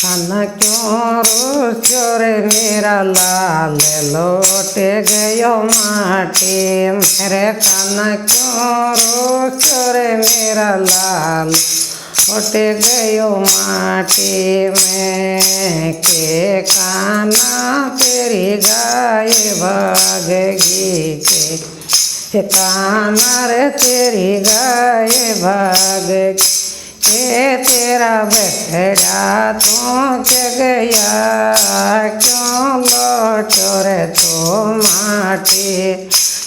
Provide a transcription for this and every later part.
खाना क्यों रोचो रे मेरा लाल लौट गयो माटी मेरे। खाना क्यों रोचो रे मेरा लाल लौट गयो माटी में। के काना तेरी गाय भाग गई के काना रे तेरी गाय भाग के तेरा बछड़ा तू के गया क्यों लौटो रे तो माटी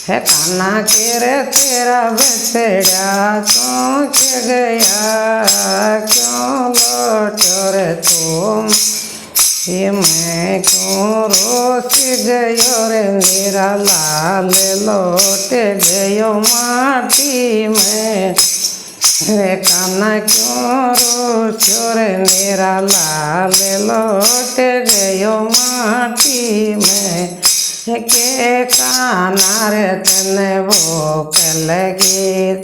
है। काना के रे तेरा बछड़ा तू के गया क्यों लौटो रे तो। मैं क्यों रोस गयो रे मेरा लाल लौट गयो माटी में। रे काना क्यों रोचो रे मेरा लाल लौट गयो माटी में। के काना रे तने भूख लगी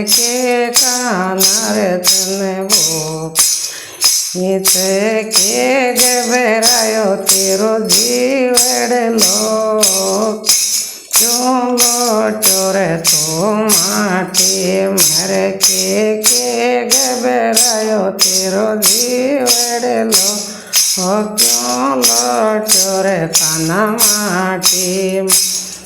के काना रे तने भूख के घबरायो तेरो जीवड़ लो क्यों लौटो रे तो माटी मर के घबरायो तेरो जीवड़ लो क्यों लौटो रे काना माटी।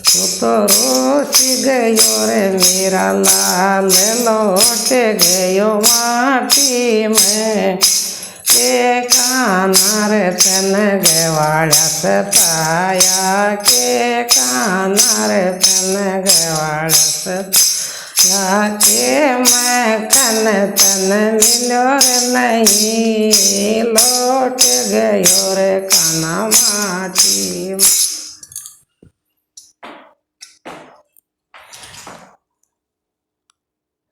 तू तो रोस गयो रे मेरा लाल लौट गयो माटी में। के काना रे तन गवाड़ा सताया के काना रे तन गवाड़ा सताया के मैं कन तन मिलो रे नहीं लौट गयो रे काना माटी।